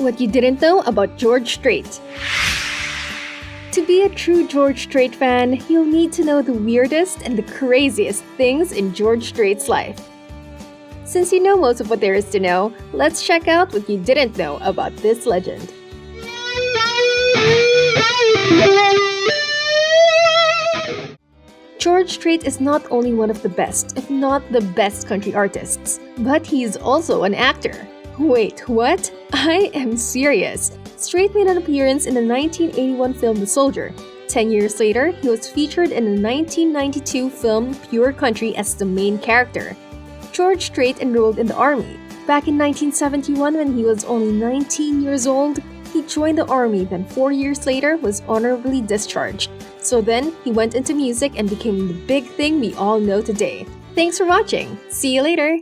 What you didn't know about George Strait. To be a true George Strait fan, you'll need to know the weirdest and the craziest things in George Strait's life. Since you know most of what there is to know, let's check out what you didn't know about this legend. George Strait is not only one of the best, if not the best country artists, but he's also an actor. Wait, what? I am serious. Strait made an appearance in the 1981 film The Soldier. 10 years later, he was featured in the 1992 film Pure Country as the main character. George Strait enrolled in the army. Back in 1971, when he was only 19 years old, he joined the army, then 4 years later was honorably discharged. So then, he went into music and became the big thing we all know today. Thanks for watching! See you later!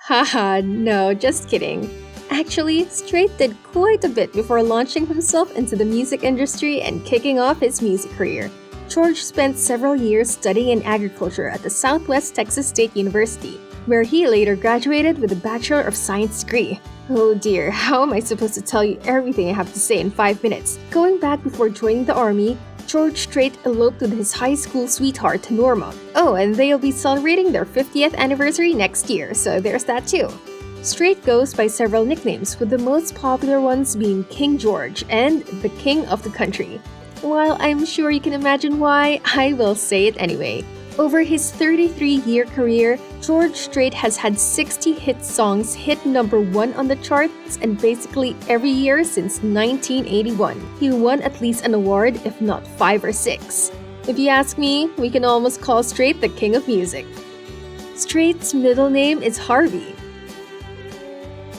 Haha, no, just kidding. Actually, Strait did quite a bit before launching himself into the music industry and kicking off his music career. George spent several years studying in agriculture at the Southwest Texas State University, where he later graduated with a Bachelor of Science degree. Oh dear, how am I supposed to tell you everything I have to say in 5 minutes? Going back before joining the army, George Strait eloped with his high school sweetheart, Norma. Oh, and they'll be celebrating their 50th anniversary next year, so there's that too. Strait goes by several nicknames, with the most popular ones being King George and the King of the Country. While I'm sure you can imagine why, I will say it anyway. Over his 33-year career, George Strait has had 60 hit songs hit number 1 on the charts and basically every year since 1981. He won at least an award, if not 5 or 6. If you ask me, we can almost call Strait the king of music. Strait's middle name is Harvey.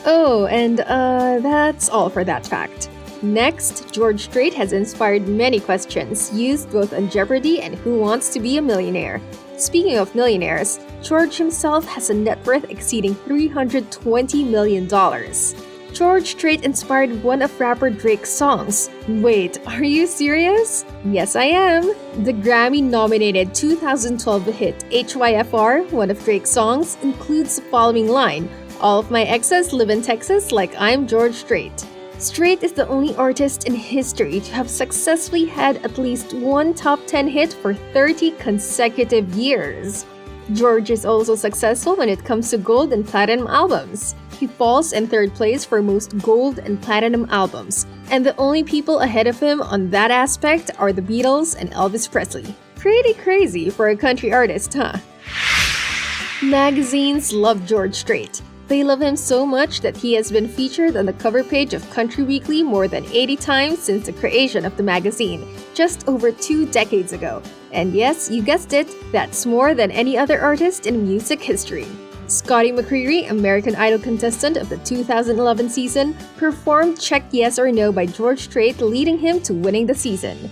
Oh, and that's all for that fact. Next, George Strait has inspired many questions used both on Jeopardy and Who Wants to Be a Millionaire. Speaking of millionaires, George himself has a net worth exceeding $320 million. George Strait inspired one of rapper Drake's songs. Wait, are you serious? Yes, I am. The Grammy-nominated 2012 hit HYFR, one of Drake's songs, includes the following line: "All of my exes live in Texas like I'm George Strait." Strait is the only artist in history to have successfully had at least one top 10 hit for 30 consecutive years. George is also successful when it comes to gold and platinum albums. He falls in 3rd place for most gold and platinum albums, and the only people ahead of him on that aspect are the Beatles and Elvis Presley. Pretty crazy for a country artist, huh? Magazines love George Strait. They love him so much that he has been featured on the cover page of Country Weekly more than 80 times since the creation of the magazine, just over 2 decades ago. And yes, you guessed it, that's more than any other artist in music history. Scotty McCreery, American Idol contestant of the 2011 season, performed Check Yes or No by George Strait, leading him to winning the season.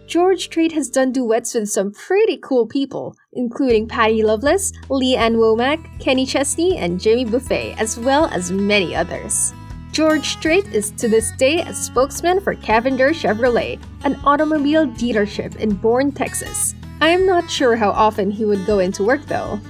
George Strait has done duets with some pretty cool people, including Patty Loveless, Lee Ann Womack, Kenny Chesney, and Jimmy Buffett, as well as many others. George Strait is to this day a spokesman for Cavender Chevrolet, an automobile dealership in Bourne, Texas. I'm not sure how often he would go into work though.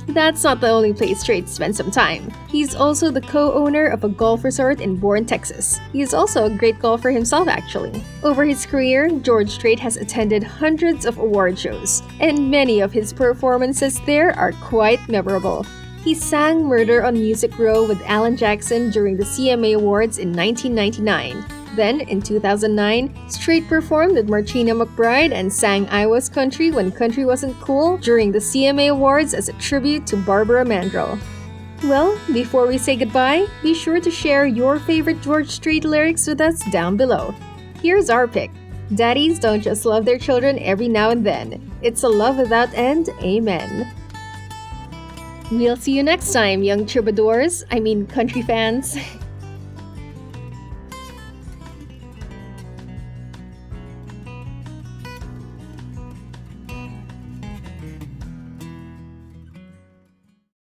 That's not the only place Strait spends some time. He's also the co-owner of a golf resort in Bourne, Texas. He is also a great golfer himself actually. Over his career, George Strait has attended hundreds of award shows, and many of his performances there are quite memorable. He sang Murder on Music Row with Alan Jackson during the CMA Awards in 1999. Then, in 2009, Strait performed with Martina McBride and sang I Was Country When Country Wasn't Cool during the CMA Awards as a tribute to Barbara Mandrell. Well, before we say goodbye, be sure to share your favorite George Strait lyrics with us down below. Here's our pick. Daddies don't just love their children every now and then. It's a love without end, amen. We'll see you next time, young troubadours, country fans.